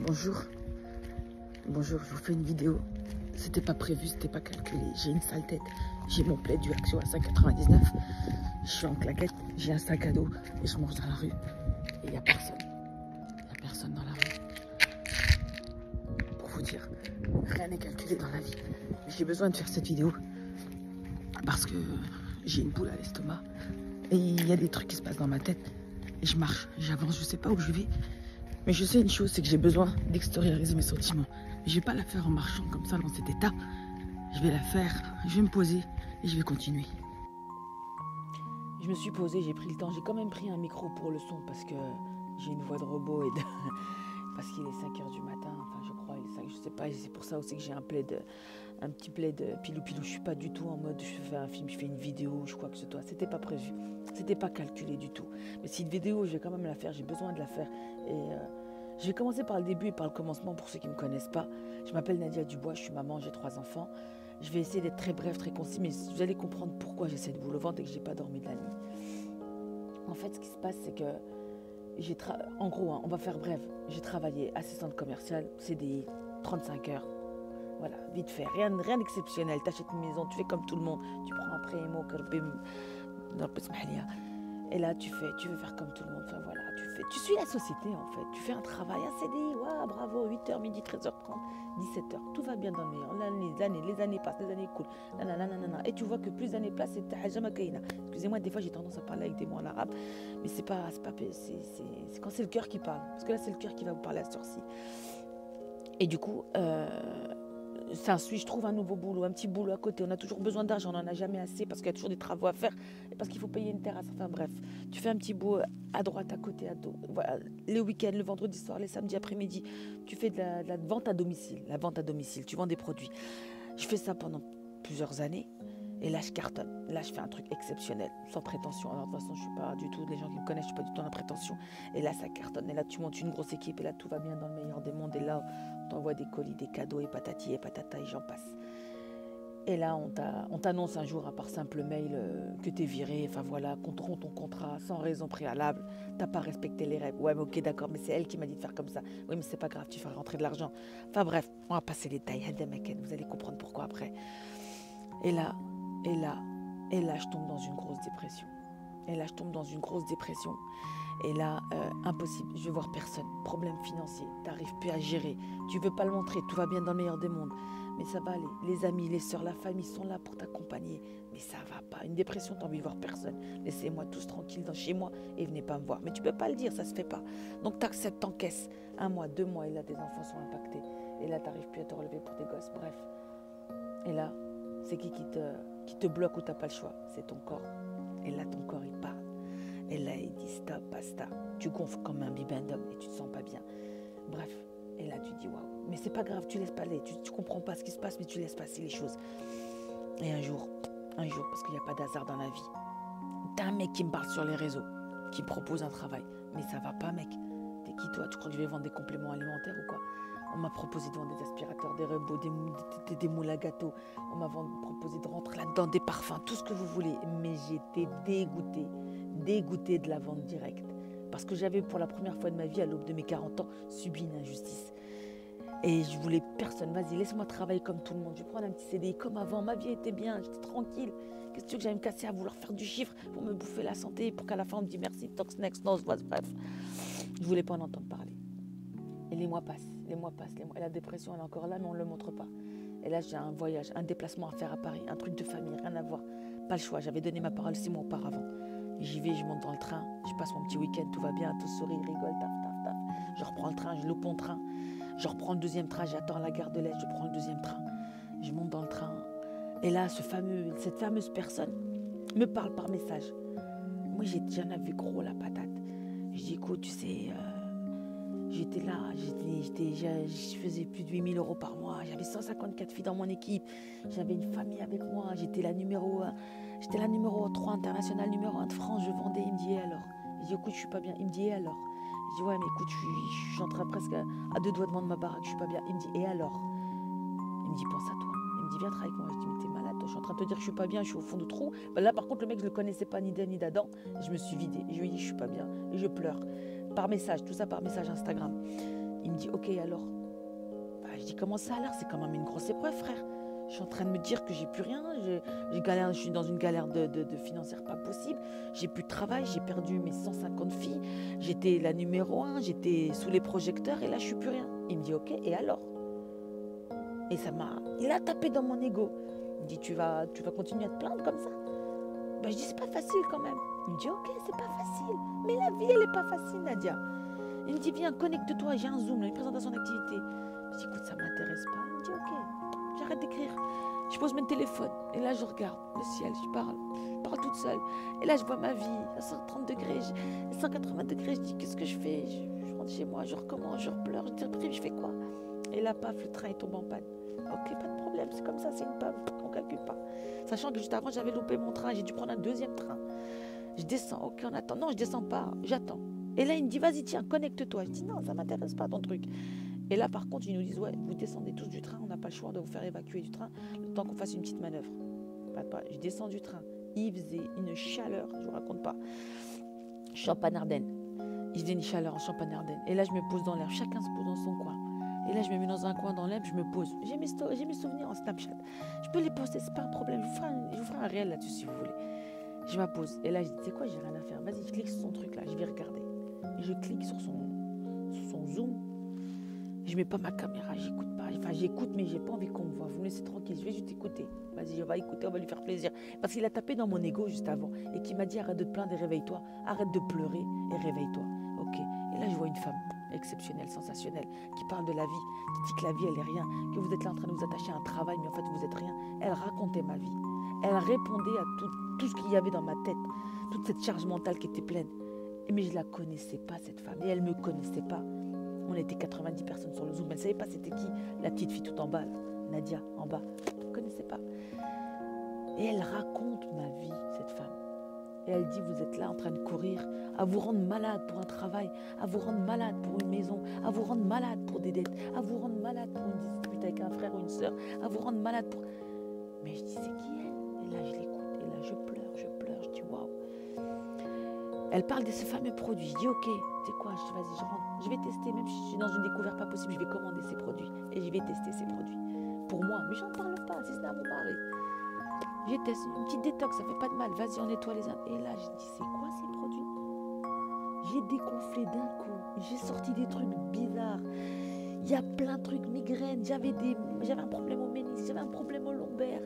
Bonjour, bonjour, je vous fais une vidéo. C'était pas prévu, c'était pas calculé. J'ai une sale tête. J'ai mon plaid du Action à 5,99. Je suis en claquette, j'ai un sac à dos et je mange dans la rue. Et il n'y a personne. Il n'y a personne dans la rue. Pour vous dire, rien n'est calculé dans la vie. J'ai besoin de faire cette vidéo parce que j'ai une boule à l'estomac. Et il y a des trucs qui se passent dans ma tête. Et je marche, j'avance, je sais pas où je vais. Mais je sais une chose, c'est que j'ai besoin d'extérioriser mes sentiments. Je vais pas la faire en marchant comme ça dans cet état. Je vais la faire, je vais me poser et je vais continuer. Je me suis posée, j'ai pris le temps. J'ai quand même pris un micro pour le son parce que j'ai une voix de robot et parce qu'il est 5h du matin. Enfin, je crois, il est 5, je sais pas. C'est pour ça aussi que j'ai un petit plaid pilou-pilou. Je suis pas du tout en mode je fais un film, je fais une vidéo, je crois que c'est toi. C'était pas prévu. C'était pas calculé du tout. Mais c'est une vidéo, je vais quand même la faire. J'ai besoin de la faire. Et je vais commencer par le début et par le commencement pour ceux qui ne me connaissent pas. Je m'appelle Nadia Dubois, je suis maman, j'ai 3 enfants. Je vais essayer d'être très bref, très concis, mais vous allez comprendre pourquoi j'essaie de vous le vendre et que je n'ai pas dormi de la nuit. En fait, ce qui se passe, c'est que en gros, on va faire bref. J'ai travaillé assistante commerciale, CDI, 35 heures. Voilà, vite fait, rien d'exceptionnel. Tu achètes une maison, tu fais comme tout le monde. Tu prends un prêt, et là, tu veux faire comme tout le monde. Enfin, voilà, tu suis la société, en fait. Tu fais un travail, un CDI, ouais, bravo, 8h, midi, 13h30, 17h. Tout va bien dans le meilleur. Là, les années passent, les années coulent. Et tu vois que plus d'années passent, c'est Hajama Kaina. Excusez-moi, des fois, j'ai tendance à parler avec des mots en arabe. Mais c'est quand c'est le cœur qui parle. Parce que là, c'est le cœur qui va vous parler à cette heure-ci. Et du coup, je trouve un nouveau boulot, un petit boulot à côté. On a toujours besoin d'argent, on n'en a jamais assez parce qu'il y a toujours des travaux à faire et parce qu'il faut payer une terrasse. Enfin bref, tu fais un petit bout à droite, à côté, à dos. Voilà, les week-ends, le vendredi soir, les samedis après-midi, tu fais de la vente à domicile. La vente à domicile, tu vends des produits. Je fais ça pendant plusieurs années et là, je cartonne. Là, je fais un truc exceptionnel, sans prétention. Alors de toute façon, je suis pas du tout, les gens qui me connaissent, je suis pas du tout dans la prétention. Et là, ça cartonne. Et là, tu montes une grosse équipe et là, tout va bien dans le meilleur des mondes. Et là, on t'envoie des colis, des cadeaux et patati et patata et j'en passe. Et là, on t'annonce un jour, par simple mail, que t'es viré, enfin voilà, qu'on te rompt ton contrat sans raison préalable. T'as pas respecté les règles. Ouais, mais ok, d'accord, mais c'est elle qui m'a dit de faire comme ça. Oui, mais c'est pas grave, tu feras rentrer de l'argent. Enfin bref, on va passer les détails. Vous allez comprendre pourquoi après. Et là, je tombe dans une grosse dépression. Et là, impossible, je vais voir personne. Problème financier, t'arrives plus à gérer. Tu veux pas le montrer, tout va bien dans le meilleur des mondes. Mais ça va aller. Les amis, les sœurs, la famille sont là pour t'accompagner. Mais ça va pas. Une dépression, t'as envie de voir personne. Laissez-moi tous tranquilles chez moi et venez pas me voir. Mais tu peux pas le dire, ça se fait pas. Donc t'acceptes, t'encaisses. 1 mois, 2 mois, et là tes enfants sont impactés. Et là, t'arrives plus à te relever pour tes gosses. Bref. Et là, c'est qui te bloque ou t'as pas le choix? C'est ton corps. Et là, ton corps, il parle. Et là, il dit stop, basta. Tu gonfles comme un bibendum et tu te sens pas bien. Bref. Et là, tu dis waouh. Mais c'est pas grave, tu laisses pas aller. Tu comprends pas ce qui se passe, mais tu laisses passer les choses. Et un jour, parce qu'il n'y a pas d'hasard dans la vie, t'as un mec qui me parle sur les réseaux, qui me propose un travail. Mais ça va pas, mec. T'es qui, toi? Tu crois que je vais vendre des compléments alimentaires ou quoi? On m'a proposé de vendre des aspirateurs, des robots, des moules à gâteaux. On m'a proposé de rentrer là-dedans, des parfums, tout ce que vous voulez. Mais j'étais dégoûtée de la vente directe. Parce que j'avais pour la première fois de ma vie, à l'aube de mes 40 ans, subi une injustice. Et je voulais personne. Vas-y, laisse-moi travailler comme tout le monde. Je vais prendre un petit CDI comme avant. Ma vie était bien, j'étais tranquille. Qu'est-ce que tu veux que j'aille me casser à vouloir faire du chiffre pour me bouffer la santé, pour qu'à la fin on me dise merci, talks next, non, bref. Je voulais pas en entendre parler. Et les mois passent. Et la dépression, elle est encore là, mais on ne le montre pas. Et là, j'ai un voyage, un déplacement à faire à Paris, un truc de famille, rien à voir. Pas le choix, j'avais donné ma parole 6 mois auparavant. J'y vais, je monte dans le train, je passe mon petit week-end, tout va bien, tout sourit, rigole, taf. Je reprends le train, je loupe mon train. Je reprends le 2e train, j'attends à la gare de l'Est, je prends le 2e train. Je monte dans le train. Et là, cette fameuse personne me parle par message. Moi, j'en avais gros la patate. Je dis, écoute, tu sais, j'étais là, je faisais plus de 8 000 € par mois. J'avais 154 filles dans mon équipe. J'avais une famille avec moi. J'étais la numéro 3 internationale, numéro 1 de France. Je vendais. Il me dit, et alors? Je dis, écoute, je suis pas bien. Il me dit, et alors? Je dis, ouais, mais écoute, je suis en train presque à 2 doigts de vendre ma baraque. Je suis pas bien. Il me dit, et alors? Il me dit, pense à toi. Il me dit, viens travailler avec moi. Je dis, mais t'es malade, toi. Je suis en train de te dire que je suis pas bien. Je suis au fond de trou. Là, par contre, le mec, je le connaissais pas ni d'Anne ni d'Adam. Je me suis vidée. Je lui ai dit, je suis pas bien. Et je pleure. Par message, tout ça par message Instagram. Il me dit, ok, alors. Bah, je dis, comment ça alors? C'est quand même une grosse épreuve, frère. Je suis en train de me dire que j'ai plus rien, je suis dans une galère de financière pas possible, j'ai plus de travail, j'ai perdu mes 150 filles, j'étais la numéro 1, j'étais sous les projecteurs et là je suis plus rien. Il me dit ok, et alors? Et il a tapé dans mon ego. Il me dit tu vas continuer à te plaindre comme ça? Bah, je dis c'est pas facile quand même. Il me dit ok, c'est pas facile, mais la vie elle est pas facile, Nadia. Il me dit viens, connecte-toi, j'ai un Zoom, là, une présentation d'activité. Je dis écoute, ça m'intéresse pas. Il me dit ok. J'arrête d'écrire. Je pose mon téléphone et là je regarde le ciel, je parle toute seule. Et là je vois ma vie à 130 degrés, 180 degrés. Je dis qu'est-ce que je fais? Je rentre chez moi, je recommence, je pleure, je déprime, je fais quoi? Et là paf, le train il tombe en panne. Ok, pas de problème, c'est comme ça, c'est une panne, on ne calcule pas. Sachant que juste avant j'avais loupé mon train, j'ai dû prendre un deuxième train. Je descends, ok, on attend. Non, je descends pas, j'attends. Et là il me dit vas-y tiens, connecte-toi. Je dis non, ça m'intéresse pas ton truc. Et là, par contre, ils nous disent, ouais, vous descendez tous du train, on n'a pas le choix de vous faire évacuer du train, le temps qu'on fasse une petite manœuvre. Je descends du train. Il faisait une chaleur, je ne vous raconte pas. Champagne-Ardenne. Il faisait une chaleur en Champagne-Ardenne. Et là, je me pose dans l'herbe. Chacun se pose dans son coin. Et là, je me mets dans un coin dans l'herbe, je me pose. J'ai mes souvenirs en Snapchat. Je peux les poster, c'est pas un problème. Je vous ferai un réel là-dessus si vous voulez. Je m'appose. Et là, je dis, tu sais quoi, j'ai rien à faire. Vas-y, je clique sur son truc là, je vais regarder. Et je clique sur son Zoom. Je mets pas ma caméra, j'écoute pas. Enfin, j'écoute, mais j'ai pas envie qu'on me voit. Vous me laissez tranquille, je vais juste écouter. Vas-y, on va écouter, on va lui faire plaisir. Parce qu'il a tapé dans mon ego juste avant et qui m'a dit arrête de te plaindre et réveille-toi. Arrête de pleurer et réveille-toi. Ok. Et là, je vois une femme exceptionnelle, sensationnelle, qui parle de la vie, qui dit que la vie, elle est rien, que vous êtes là en train de vous attacher à un travail, mais en fait, vous êtes rien. Elle racontait ma vie. Elle répondait à tout ce qu'il y avait dans ma tête, toute cette charge mentale qui était pleine. Mais je la connaissais pas, cette femme, et elle me connaissait pas. On était 90 personnes sur le Zoom. Elle ne savait pas c'était qui, la petite fille tout en bas, là. Nadia, en bas. Elle ne connaissait pas. Et elle raconte ma vie, cette femme. Et elle dit, vous êtes là en train de courir, à vous rendre malade pour un travail, à vous rendre malade pour une maison, à vous rendre malade pour des dettes, à vous rendre malade pour une dispute avec un frère ou une sœur, à vous rendre malade pour... Mais je dis, c'est qui elle? Et là, je l'écoute. Et là, je pleure. Je dis, waouh. Elle parle de ce fameux produit. Je dis ok, tu sais quoi, vas-y, je rentre. Je vais tester, même si je suis dans une découverte pas possible, je vais commander ces produits. Et je vais tester ces produits. Pour moi, mais j'en parle pas, si c'est à mon mari. Je teste une petite détox, ça fait pas de mal. Vas-y, on nettoie les uns. Et là, je dis, c'est quoi ces produits? J'ai dégonflé d'un coup. J'ai sorti des trucs bizarres. Il y a plein de trucs, migraines. J'avais un problème au ménisque, j'avais un problème au lombaire.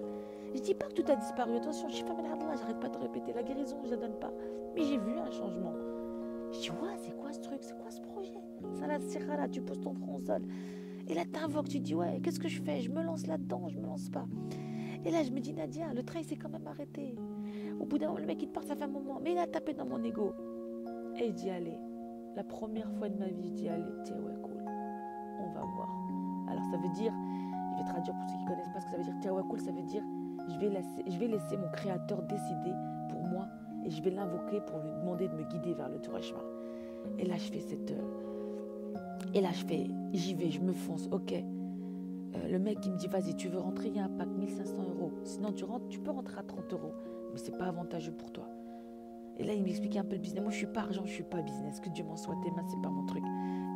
Je dis pas que tout a disparu. Attention, je suis femme là, j'arrête pas de répéter. La guérison, je la donne pas. Mais j'ai vu un changement. Je dis, ouais, c'est quoi ce truc? C'est quoi ce projet? Ça là, c'est là, tu poses ton front au sol. Et là, t'invoques, tu dis, ouais, qu'est-ce que je fais? Je me lance là-dedans, je me lance pas. Et là, je me dis, Nadia, le train, il s'est quand même arrêté. Au bout d'un moment, le mec, il te part, ça fait un moment. Mais il a tapé dans mon ego. Et je dis, allez, la première fois de ma vie, je dis, allez, tiens, ouais, cool. On va voir. Alors, ça veut dire, je vais traduire pour ceux qui ne connaissent pas ce que ça veut dire, tiens, ouais, cool, ça veut dire, je vais laisser mon créateur décider pour moi et je vais l'invoquer pour lui demander de me guider vers le droit chemin. Et là, je fais j'y vais, je me fonce, ok. Le mec, il me dit, vas-y, tu veux rentrer, il y a un pack, 1500 €. Sinon, tu peux rentrer à 30 €, mais c'est pas avantageux pour toi. Et là, il m'expliquait un peu le business. Moi, je suis pas argent, je suis pas business. Que Dieu m'en soit témoin, c'est pas mon truc.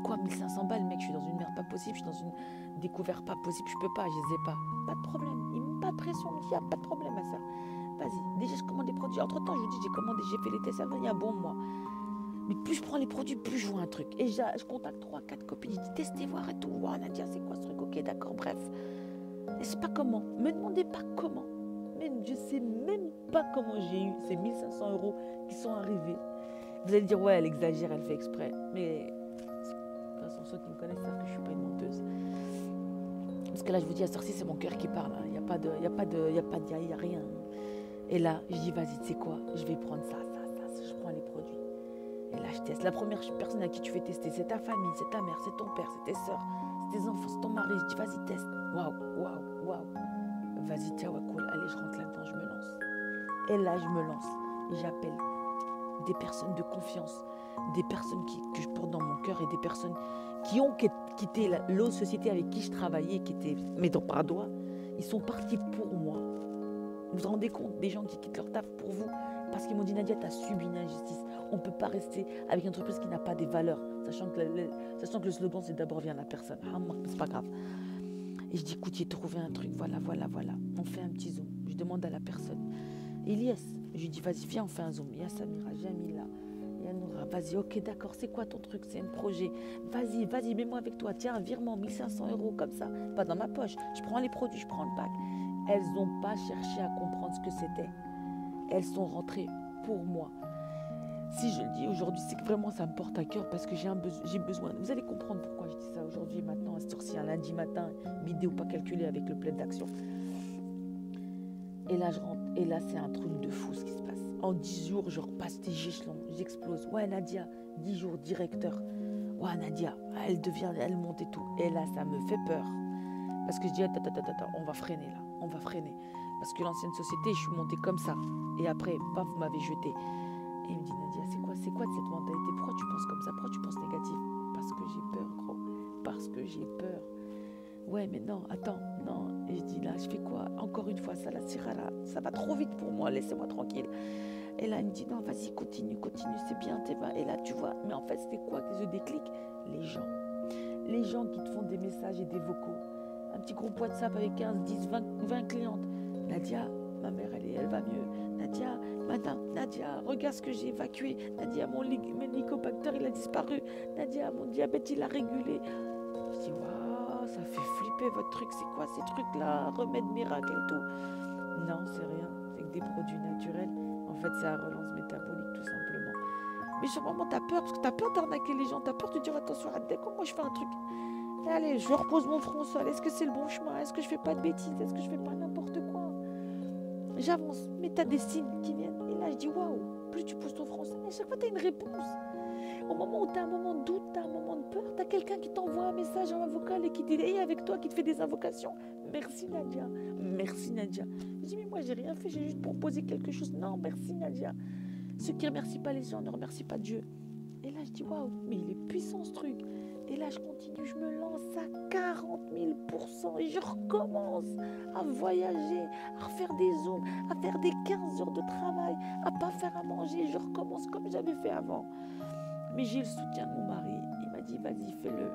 Quoi, 1500 balles, mec, je suis dans une merde pas possible, je suis dans une découverte pas possible, je peux pas, je les ai pas. Pas de problème, il me met pas de pression, il me dit, il n'y a pas de problème à ça. Vas-y, déjà, je commande des produits. Entre-temps, je vous dis, j'ai fait les tests, ça va, il y a un bon mois. Mais plus je prends les produits, plus je vois un truc. Et je contacte 3-4 copines, je dis, testez, voir et tout. Wow, Nadia, c'est quoi ce truc? Ok, d'accord, bref. Et c'est pas comment. Me demandez pas comment. Mais je sais même pas comment j'ai eu ces 1500 € qui sont arrivés. Vous allez dire, ouais, elle exagère, elle fait exprès. Mais de toute façon, ceux qui me connaissent savent que je suis pas une menteuse. Parce que là, je vous dis, à sorcier, c'est mon cœur qui parle. Il n'y a rien. Et là, je dis, vas-y, tu sais quoi, je vais prendre ça. Je prends les produits. Et là, je teste. La première personne à qui tu fais tester, c'est ta famille, c'est ta mère, c'est ton père, c'est tes soeurs, c'est tes enfants, c'est ton mari. Je dis, vas-y, teste. Waouh. Vas-y, tiens, ouais, cool. Allez, je rentre là-dedans, je me lance. Et là, je me lance. Et j'appelle des personnes de confiance, des personnes que je porte dans mon cœur et des personnes qui ont quitté l'autre société avec qui je travaillais, qui étaient mes dents par doigts. Ils sont partis pour moi. Vous vous rendez compte, des gens qui quittent leur taf pour vous, Parce qu'ils m'ont dit, Nadia, tu as subi une injustice. On ne peut pas rester avec une entreprise qui n'a pas des valeurs. Sachant que le slogan, c'est d'abord vient la personne. C'est pas grave. Et je dis, écoute, j'ai trouvé un truc, voilà. On fait un petit zoom. Je demande à la personne. Elias, je lui dis, vas-y, viens, on fait un zoom. Il y a Samira, Jamila, il y a Noura. Vas-y, ok, d'accord, c'est quoi ton truc? C'est un projet. Vas-y, mets-moi avec toi. Tiens, un virement, 1500 € comme ça. Pas dans ma poche. Je prends les produits, je prends le pack. Elles n'ont pas cherché à comprendre ce que c'était. Elles sont rentrées pour moi. Si je le dis aujourd'hui, c'est que vraiment ça me porte à cœur parce que j'ai besoin. Vous allez comprendre pourquoi je dis ça aujourd'hui et maintenant, à cette heure-ci, un lundi matin, vidéo pas calculée avec le plein d'action. Et là, je rentre. Et là, c'est un truc de fou ce qui se passe. En 10 jours, je repasse des échelons, j'explose. Ouais, Nadia, 10 jours, directeur. Ouais, Nadia, elle monte et tout. Et là, ça me fait peur. Parce que je dis, attends, on va freiner là. On va freiner. Parce que l'ancienne société, je suis montée comme ça. Et après, paf, vous m'avez jeté. Et il me dit, Nadia, c'est quoi de cette mentalité? Pourquoi tu penses comme ça? Pourquoi tu penses négatif? Parce que j'ai peur, gros. Parce que j'ai peur. Ouais, mais non, attends, non. Et je dis là, je fais quoi? Encore une fois, ça, la sirara, ça va trop vite pour moi, laissez-moi tranquille. Et là, il me dit, non, vas-y, continue, c'est bien, t'es bien. Et là, tu vois, mais en fait, c'était quoi que je déclic? Les gens. Les gens qui te font des messages et des vocaux. Un petit groupe WhatsApp avec 15, 10, 20 clientes. Nadia, ma mère, elle va mieux. Nadia, madame, Nadia, regarde ce que j'ai évacué. Nadia, mon hélicobacter, il a disparu. Nadia, mon diabète, il a régulé. Je dis, waouh, ça fait flipper votre truc. C'est quoi ces trucs-là? Remède miracle et tout. Non, c'est rien. C'est que des produits naturels. En fait, c'est la relance métabolique, tout simplement. Mais sur le moment, t'as peur, parce que t'as peur d'arnaquer les gens. T'as peur de dire, attention, dès que moi je fais un truc, allez, je repose mon front au sol. Est-ce que c'est le bon chemin? Est-ce que je fais pas de bêtises? Est-ce que je fais pas n'importe quoi? J'avance, mais t'as des signes qui viennent. Et là, je dis, waouh, plus tu pousses ton front au sol, à chaque fois, t'as une réponse. Au moment où tu as un moment de doute, tu as un moment de peur, tu as quelqu'un qui t'envoie un message en vocal et qui dit hey, avec toi, qui te fait des invocations. Merci Nadia. Merci Nadia. Je dis mais moi j'ai rien fait, j'ai juste proposé quelque chose. Non, merci Nadia. Ceux qui ne remercient pas les gens ne remercient pas Dieu. Et là je dis waouh, mais il est puissant ce truc. Et là je continue, je me lance à 40 000% et je recommence à voyager, à refaire des zooms, à faire des 15 heures de travail, à pas faire à manger. Je recommence comme j'avais fait avant. Mais j'ai le soutien de mon mari. Il m'a dit, vas-y, fais-le.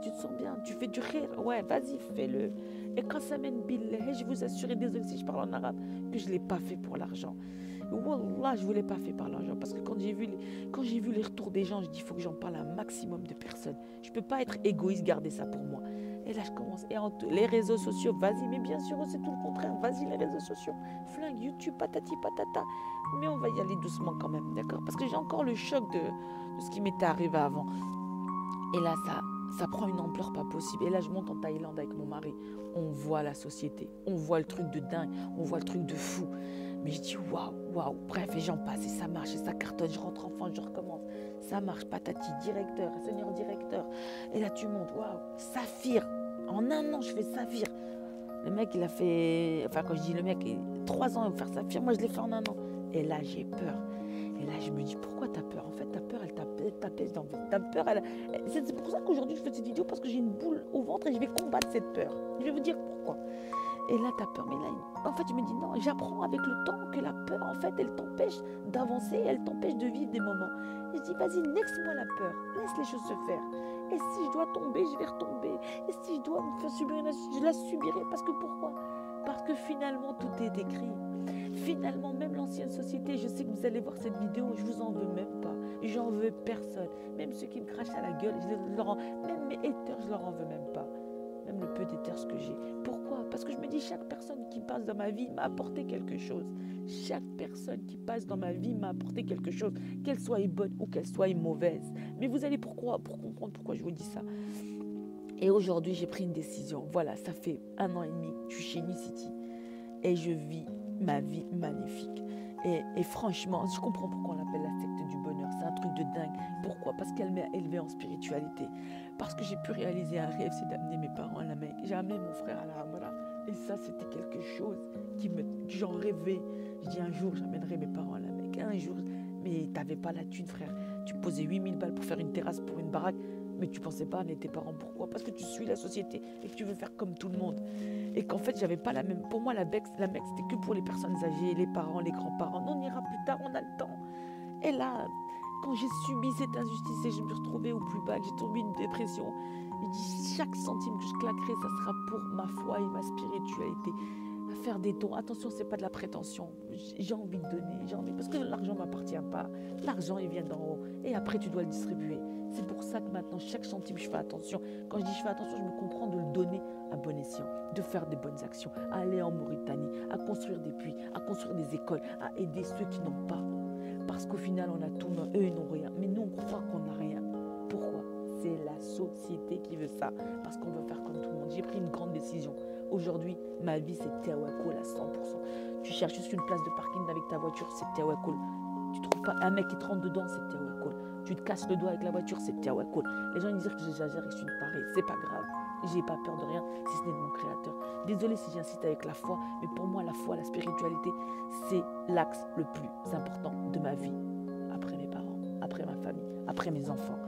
Tu te sens bien, tu fais du rire. Ouais, vas-y, fais-le. Et quand ça mène billah, je vous assure, désolé si je parle en arabe, que je ne l'ai pas fait pour l'argent. Wallah, je ne l'ai pas fait par l'argent. Parce que quand j'ai vu les retours des gens, je dis, il faut que j'en parle à un maximum de personnes. Je ne peux pas être égoïste, garder ça pour moi. Et là, je commence. Et les réseaux sociaux, vas-y, mais bien sûr, c'est tout le contraire. Vas-y, les réseaux sociaux. Flingue, YouTube, patati, patata. Mais on va y aller doucement quand même, d'accord? Parce que j'ai encore le choc de ce qui m'était arrivé avant. Et là, ça prend une ampleur pas possible. Et là, je monte en Thaïlande avec mon mari. On voit la société. On voit le truc de dingue. On voit le truc de fou. Mais je dis, waouh. Bref, et j'en passe. Et ça marche, et ça cartonne. Je rentre en France, je recommence. Ça marche, patati, directeur, senior directeur. Et là, tu montes, waouh. Saphir. En un an, je fais Saphir. Le mec, il a fait... Enfin, quand je dis le mec, 3 ans, il va faire Saphir. Moi, je l'ai fait en un an. Et là, j'ai peur. Et là, je me dis, pourquoi t'as peur? En fait, ta peur, elle t'apaise dans le Ta peur, c'est pour ça qu'aujourd'hui, je fais cette vidéo, parce que j'ai une boule au ventre et je vais combattre cette peur. Je vais vous dire pourquoi. Et là, t'as peur. Mais là, en fait, je me dis, non, j'apprends avec le temps que la peur, en fait, elle t'empêche d'avancer, elle t'empêche de vivre des moments. Et je dis, vas-y, laisse-moi la peur. Laisse les choses se faire. Et si je dois tomber, je vais retomber. Et si je dois me faire subir une je la subirai. Parce que pourquoi? Parce que finalement, tout est écrit. Finalement, même l'ancienne société, je sais que vous allez voir cette vidéo, je vous en veux même pas. J'en veux personne. Même ceux qui me crachent à la gueule, même mes haters, je leur en veux même pas. Même le peu d'haters que j'ai. Pourquoi? Parce que je me dis, chaque personne qui passe dans ma vie m'a apporté quelque chose. Chaque personne qui passe dans ma vie m'a apporté quelque chose, qu'elle soit bonne ou qu'elle soit mauvaise. Mais vous allez pour comprendre pourquoi je vous dis ça. Et aujourd'hui, j'ai pris une décision. Voilà, ça fait 1 an et demi, je suis chez Unicity. Et je vis ma vie magnifique. Et franchement, je comprends pourquoi on l'appelle la secte du bonheur. C'est un truc de dingue. Pourquoi? Parce qu'elle m'a élevé en spiritualité. Parce que j'ai pu réaliser un rêve, c'est d'amener mes parents à la Mecque. J'ai amené mon frère à la Hamra. Et ça, c'était quelque chose j'en rêvais. Je dis un jour, j'amènerai mes parents à la Mecque. Un jour, mais t'avais pas la thune, frère. Tu posais 8000 balles pour faire une terrasse pour une baraque. Mais tu pensais pas à tes parents. Pourquoi? Parce que tu suis la société et que tu veux faire comme tout le monde. Et qu'en fait, j'avais pas la même... Pour moi, la Mecque, c'était que pour les personnes âgées, les parents, les grands-parents. Non, on ira plus tard, on a le temps. Et là, quand j'ai subi cette injustice et je me suis retrouvée au plus bas, que j'ai tombé une dépression, il dit chaque centime que je claquerai, ça sera pour ma foi et ma spiritualité. À faire des dons. Attention, c'est pas de la prétention. J'ai envie de donner, parce que l'argent ne m'appartient pas. L'argent, il vient d'en haut. Et après, tu dois le distribuer. C'est pour ça que maintenant, chaque centime, je fais attention. Quand je dis je fais attention, je me comprends de le donner à bon escient, de faire des bonnes actions, à aller en Mauritanie, à construire des puits, à construire des écoles, à aider ceux qui n'ont pas. Parce qu'au final, on a tout, eux, ils n'ont rien. Mais nous, on croit qu'on n'a rien. Pourquoi? C'est la société qui veut ça. Parce qu'on veut faire comme tout le monde. J'ai pris une grande décision. Aujourd'hui, ma vie, c'est Tawakul à 100%. Tu cherches juste une place de parking avec ta voiture, c'est Tawakul. Tu trouves pas un mec qui te rentre dedans, c'est Tawakul. Tu te casses le doigt avec la voiture, c'est Tawakul. Les gens ils disent que j'exagère et que je suis une tarée. C'est pas grave. J'ai pas peur de rien si ce n'est de mon créateur. Désolée si j'insiste avec la foi, mais pour moi, la foi, la spiritualité, c'est l'axe le plus important de ma vie. Après mes parents, après ma famille, après mes enfants.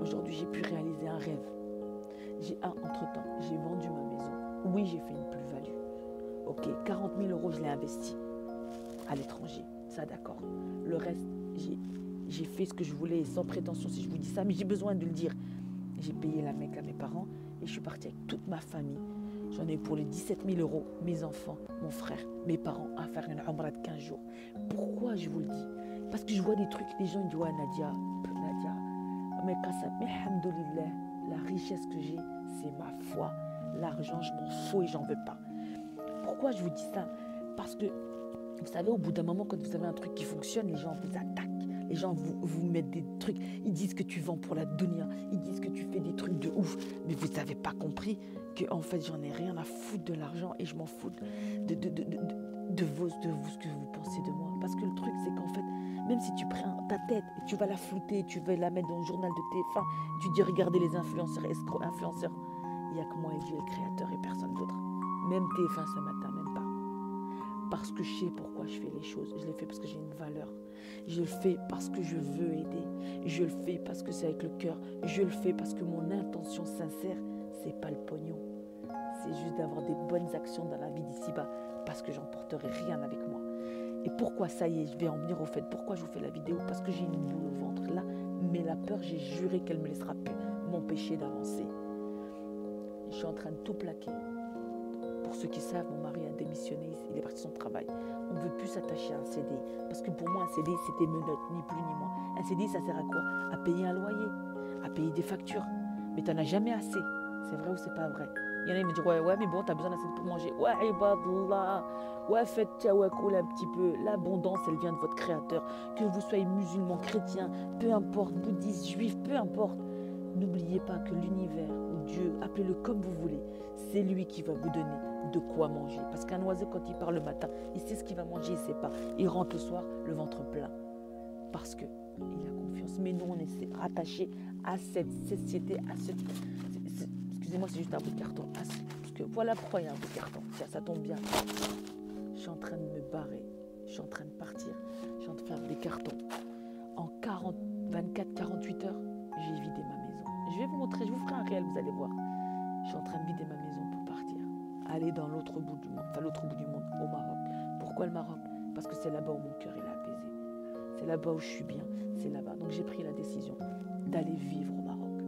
Aujourd'hui, j'ai pu réaliser un rêve. Entre-temps, j'ai vendu ma maison. Oui, j'ai fait une plus-value. Ok, 40 000 euros, je l'ai investi à l'étranger. Ça, d'accord. Le reste, j'ai fait ce que je voulais sans prétention si je vous dis ça, mais j'ai besoin de le dire. J'ai payé la Mecque à mes parents et je suis partie avec toute ma famille. J'en ai pour les 17 000 euros, mes enfants, mon frère, mes parents, à faire une umrah de 15 jours. Pourquoi je vous le dis? Parce que je vois des trucs, les gens ils disent ouais, Nadia, mais alhamdoulilah, la richesse que j'ai, c'est ma foi. L'argent, je m'en fous et j'en veux pas. Pourquoi je vous dis ça? Parce que, vous savez, au bout d'un moment, quand vous avez un truc qui fonctionne, les gens vous attaquent. Les gens vous mettent des trucs. Ils disent que tu vends pour la dunya. Ils disent que tu fais des trucs de ouf. Mais vous n'avez pas compris que, en fait, j'en ai rien à foutre de l'argent et je m'en fous de vous, ce que vous pensez de moi. Parce que le truc, c'est qu'en fait, même si tu prends ta tête et tu vas la flouter, tu vas la mettre dans le journal de TF1, tu dis regardez les influenceurs, escrocs, influenceurs. Il n'y a que moi et Dieu, le créateur, et personne d'autre. Même TF1 ce matin, même pas. Parce que je sais pourquoi je fais les choses. Je les fais parce que j'ai une valeur. Je le fais parce que je veux aider. Je le fais parce que c'est avec le cœur. Je le fais parce que mon intention sincère, c'est pas le pognon. C'est juste d'avoir des bonnes actions dans la vie d'ici-bas. Parce que j'emporterai rien avec moi. Et pourquoi, ça y est, je vais en venir au fait. Pourquoi je vous fais la vidéo? Parce que j'ai une boule au ventre là. Mais la peur, j'ai juré qu'elle ne me laissera plus m'empêcher d'avancer. Je suis en train de tout plaquer. Pour ceux qui savent, mon mari a démissionné, il est parti de son travail. On ne veut plus s'attacher à un CDI. Parce que pour moi, un CDI, c'était menottes, ni plus ni moins. Un CDI, ça sert à quoi? À payer un loyer, à payer des factures. Mais tu n'en as jamais assez. C'est vrai ou c'est pas vrai? Il y en a qui me disent ouais, mais bon, tu as besoin d'assez pour manger. Ouais, ibadallah. Ouais, faites tawakul un petit peu. L'abondance, elle vient de votre créateur. Que vous soyez musulman, chrétien, peu importe, bouddhiste, juif, peu importe. N'oubliez pas que l'univers, ou Dieu, appelez-le comme vous voulez, c'est lui qui va vous donner de quoi manger. Parce qu'un oiseau, quand il part le matin, il sait ce qu'il va manger, il ne sait pas. Il rentre le soir, le ventre plein. Parce qu'il a confiance. Mais nous, on est attachés à cette société, à cette... Excusez-moi, c'est juste un bout de carton. Parce que voilà pourquoi il y a un bout de carton. Tiens, ça tombe bien. Je suis en train de me barrer. Je suis en train de partir. Je suis en train de faire des cartons. En 24-48 heures, j'ai vidé ma maison. Je vais vous montrer, je vous ferai un réel, vous allez voir. Je suis en train de vider ma maison pour partir. Aller dans l'autre bout du monde, au Maroc. Pourquoi le Maroc? Parce que c'est là-bas où mon cœur est apaisé. C'est là-bas où je suis bien, c'est là-bas. Donc j'ai pris la décision d'aller vivre au Maroc.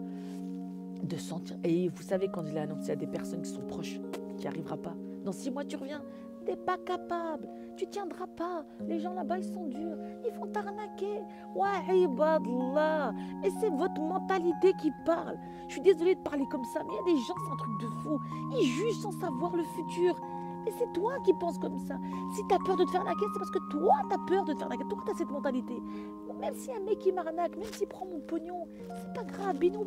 De sentir. Et vous savez, quand je l'ai annoncé à des personnes qui sont proches, qui n'arrivera pas. Dans 6 mois, tu reviens. T'es pas capable. Tu tiendras pas. Les gens là-bas, ils sont durs. Ils vont t'arnaquer. Ouais, ibadallah. Et c'est votre mentalité qui parle. Je suis désolée de parler comme ça, mais il y a des gens, c'est un truc de fou. Ils jugent sans savoir le futur. Et c'est toi qui penses comme ça. Si tu as peur de te faire arnaquer, c'est parce que toi, tu as peur de te faire arnaquer. Toi, tu as cette mentalité. Même si un mec qui m'arnaque, même s'il prend mon pognon, c'est pas grave. Binou.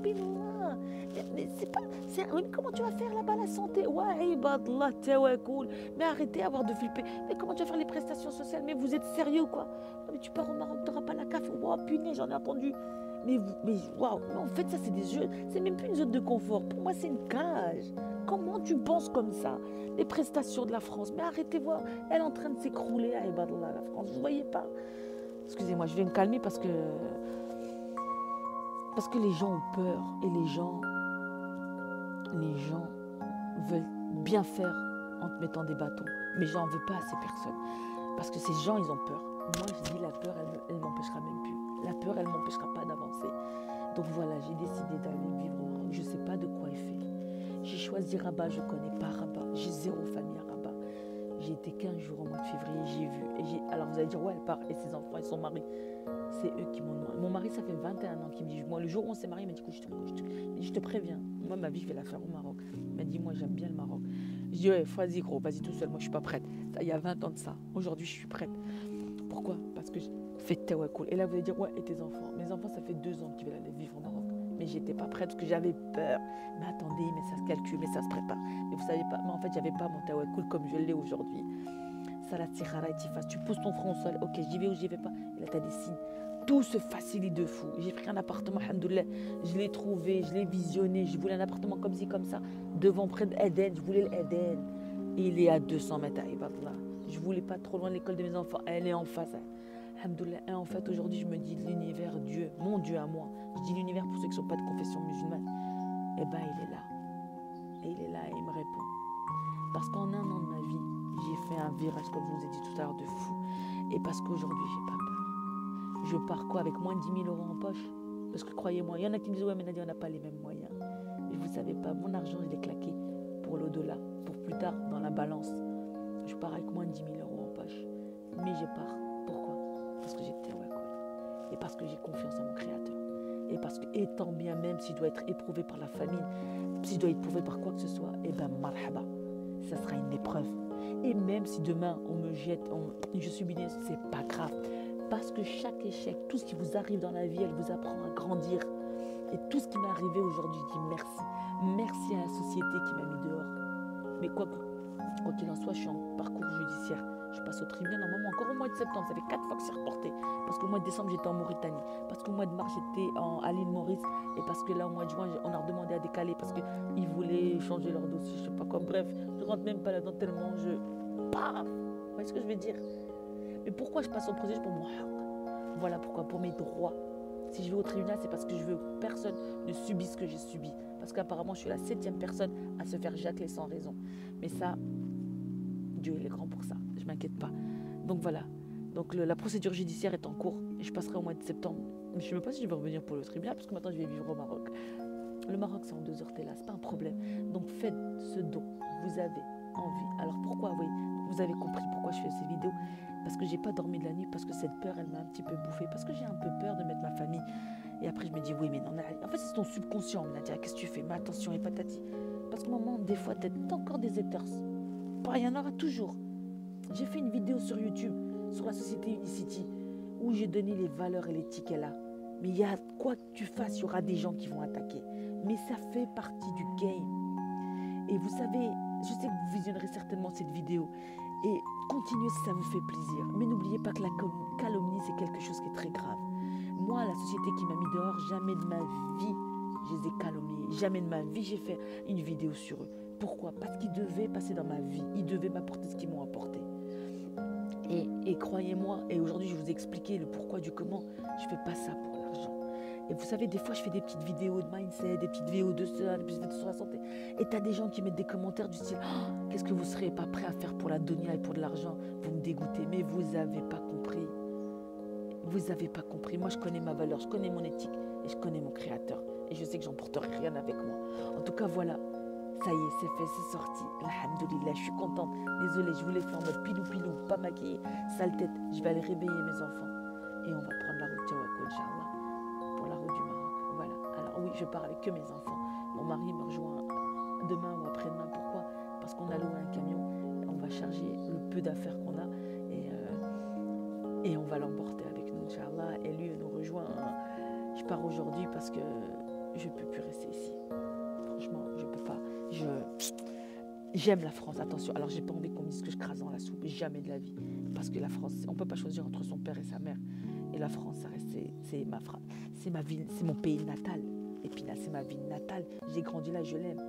Mais c'est pas... Mais comment tu vas faire là-bas la santé? Ouais, ibadallah, tawakul. Mais arrêtez d'avoir de flipper. Mais comment tu vas faire les prestations sociales? Mais vous êtes sérieux, quoi? Non, mais tu pars au Maroc, tu n'auras pas la CAF. Oh, punaise, j'en ai entendu. Mais waouh, en fait, ça, c'est des jeux. C'est même plus une zone de confort. Pour moi, c'est une cage. Comment tu penses comme ça? Les prestations de la France. Mais arrêtez voir. Elle est en train de s'écrouler à Ibadallah, la France. Vous ne voyez pas? Excusez-moi, je vais me calmer parce que Parce que les gens ont peur et les gens veulent bien faire en te mettant des bâtons. Mais j'en veux pas à ces personnes. Parce que ces gens, ils ont peur. Moi, je dis la peur, elle m'empêchera même plus. La peur, elle m'empêchera pas d'avancer. Donc voilà, j'ai décidé d'aller vivre au Maroc. Je ne sais pas de quoi il fait. J'ai choisi Rabat, je ne connais pas Rabat. J'ai 0 famille à Rabat. J'ai été 15 jours au mois de février, j'ai vu. Alors vous allez dire, ouais, elle part, et ses enfants et son mari. C'est eux qui m'ont demandé. Mon mari, ça fait 21 ans qu'il me dit, moi, le jour où on s'est marié, il m'a dit, je te préviens. Moi, ma vie, je vais la faire au Maroc. Il m'a dit, moi, j'aime bien le Maroc. Je dis, ouais, vas-y, gros, vas-y tout seul, moi, je ne suis pas prête. Ça, il y a 20 ans de ça. Aujourd'hui, je suis prête. Pourquoi? Parce que je fais tawakkul. Et là, vous allez dire, ouais, et tes enfants? Mes enfants, ça fait 2 ans qu'ils veulent aller vivre au Maroc. Mais j'étais pas prête parce que j'avais peur. Mais attendez, mais ça se calcule, mais ça se prépare. Mais vous savez pas, moi en fait, j'avais pas mon tawakkul comme je l'ai aujourd'hui. Salat tikhara et tifas, tu poses ton front au sol, ok, j'y vais ou j'y vais pas. Et là, tu as des signes. Tout se facilite de fou. J'ai pris un appartement, alhamdoulilah, je l'ai trouvé, je l'ai visionné. Je voulais un appartement comme ci, comme ça, devant, près d'Eden. Je voulais l'Eden. Il est à 200 mètres à Ibadallah. Je voulais pas trop loin de l'école de mes enfants. Elle est en face. Alhamdoulilah. Et en fait, aujourd'hui, je me dis l'univers, Dieu, mon Dieu à moi. Je dis l'univers pour ceux qui ne sont pas de confession musulmane. Eh bien, il est là. Et il est là et il me répond. Parce qu'en 1 an de ma vie, j'ai fait un virage, comme je vous ai dit tout à l'heure, de fou. Et parce qu'aujourd'hui, j'ai pas peur. Je pars quoi avec moins de 10 000 euros en poche? Parce que croyez-moi, il y en a qui me disent, ouais, mais Nadia, on n'a pas les mêmes moyens. Mais vous ne savez pas, mon argent, je l'ai claqué pour l'au-delà, pour plus tard, dans la balance. Je pars avec moins de 10 000 euros en poche. Mais je pars. Pourquoi? Parce que j'ai tawakkul. Et parce que j'ai confiance en mon Créateur. Et parce que, étant bien même s'il doit être éprouvé par la famine, s'il doit être éprouvé par quoi que ce soit, eh ben marhaba, ça sera une épreuve. Et même si demain on me jette, je suis binée, c'est pas grave. Parce que chaque échec, tout ce qui vous arrive dans la vie, elle vous apprend à grandir. Et tout ce qui m'est arrivé aujourd'hui, je dis merci. Merci à la société qui m'a mis dehors. Mais quoi qu'il en soit, je suis en parcours judiciaire. Je passe au tribunal normalement encore au mois de septembre. Ça fait 4 fois que c'est reporté. Parce qu'au mois de décembre, j'étais en Mauritanie. Parce qu'au mois de mars, j'étais à l'île Maurice. Et parce que là, au mois de juin, on a redemandé à décaler. Parce qu'ils voulaient changer leur dossier. Je sais pas quoi. Bref, je rentre même pas là-dedans tellement paf. Vous voyez ce que je veux dire? Mais pourquoi je passe au procès? Pour mon haq. Voilà pourquoi. Pour mes droits. Si je vais au tribunal, c'est parce que je veux que personne ne subisse ce que j'ai subi. Parce qu'apparemment, je suis la 7e personne à se faire jacqueler sans raison. Mais ça, Dieu il est grand pour ça, je ne m'inquiète pas. Donc voilà, donc la procédure judiciaire est en cours et je passerai au mois de septembre. Mais je ne sais même pas si je vais revenir pour le tribunal parce que maintenant je vais vivre au Maroc. Le Maroc c'est en 2 heures, t'es là, c'est pas un problème. Donc faites ce don, vous avez envie. Alors pourquoi, oui, vous avez compris pourquoi je fais ces vidéos. Parce que j'ai pas dormi de la nuit, parce que cette peur elle m'a un petit peu bouffée, parce que j'ai un peu peur de mettre ma famille. Et après je me dis oui mais non, en fait c'est ton subconscient, Nadia, qu'est-ce que tu fais? Mais attention et patati. Parce que maman, des fois t'as encore des haters. Il y en aura toujours. J'ai fait une vidéo sur YouTube, sur la société Unicity, où j'ai donné les valeurs et l'éthique qu'elle a. Mais il y a quoi que tu fasses, il y aura des gens qui vont attaquer. Mais ça fait partie du game. Et vous savez, je sais que vous visionnerez certainement cette vidéo. Et continuez si ça vous fait plaisir. Mais n'oubliez pas que la calomnie, c'est quelque chose qui est très grave. Moi, la société qui m'a mis dehors, jamais de ma vie, je les ai calomniés. Jamais de ma vie, j'ai fait une vidéo sur eux. Pourquoi? Parce qu'ils devaient passer dans ma vie. Ils devaient m'apporter ce qu'ils m'ont apporté. Et croyez-moi, et aujourd'hui je vais vous expliquer le pourquoi du comment, je ne fais pas ça pour l'argent. Et vous savez, des fois je fais des petites vidéos de mindset, des petites vidéos de ça, des petites vidéos sur la santé. Et tu as des gens qui mettent des commentaires du style oh, qu'est-ce que vous ne serez pas prêt à faire pour la dunya et pour de l'argent? Vous me dégoûtez, mais vous n'avez pas compris. Vous n'avez pas compris. Moi je connais ma valeur, je connais mon éthique et je connais mon créateur. Et je sais que j'emporterai rien avec moi. En tout cas, voilà. Ça y est, c'est fait, c'est sorti. Alhamdoulilah, je suis contente. Désolée, je vous l'ai fait en mode pilou-pilou, pas maquillée, sale tête. Je vais aller réveiller mes enfants. Et on va prendre la route Tawakkul, Inch'Allah, pour la route du Maroc. Voilà. Alors oui, je pars avec que mes enfants. Mon mari me rejoint demain ou après-demain. Pourquoi? Parce qu'on a loué un camion. On va charger le peu d'affaires qu'on a. Et on va l'emporter avec nous, Inch'Allah. Et lui, il nous rejoint. Je pars aujourd'hui parce que je ne peux plus rester ici. Franchement, je ne peux pas. J'aime la France, attention. Alors, j'ai pas envie qu'on me dise que je crase dans la soupe, jamais de la vie. Parce que la France, on ne peut pas choisir entre son père et sa mère. Et la France, ça reste, c'est ma ville, c'est mon pays natal. Et puis là, c'est ma ville natale. J'ai grandi là, je l'aime.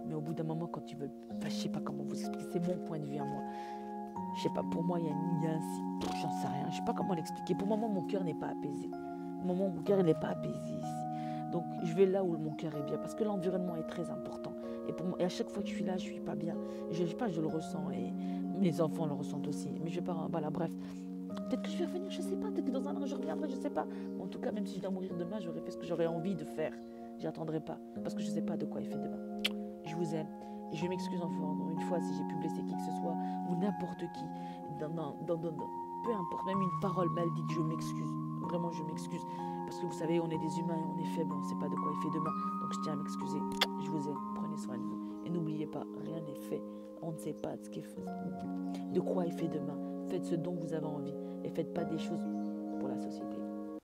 Mais au bout d'un moment, quand tu veux, enfin, je sais pas comment vous expliquer, c'est mon point de vue à moi. Je sais pas, pour moi, il y a un j'en sais rien. Je sais pas comment l'expliquer. Pour le moment, mon cœur n'est pas apaisé. Mon cœur n'est pas apaisé ici. Donc je vais là où mon cœur est bien, parce que l'environnement est très important. Et, pour moi, et à chaque fois que je suis là, je suis pas bien. Je sais pas, je le ressens et mes enfants le ressentent aussi. Mais je vais pas, voilà, bref. Peut-être que je vais revenir, je sais pas. Peut-être que dans un an je reviendrai, je sais pas. En tout cas, même si je dois mourir demain, j'aurais fait ce que j'aurais envie de faire. J'attendrai pas, parce que je sais pas de quoi il fait demain. Je vous aime. Et je m'excuse encore une fois si j'ai pu blesser qui que ce soit, ou n'importe qui. Peu importe, même une parole mal dite, je m'excuse. Vraiment, je m'excuse. Parce que vous savez, on est des humains et on est faibles, on ne sait pas de quoi il fait demain. Donc je tiens à m'excuser. Je vous aime, prenez soin de vous. Et n'oubliez pas, rien n'est fait. On ne sait pas de quoi il fait demain. Faites ce dont vous avez envie et faites pas des choses pour la société.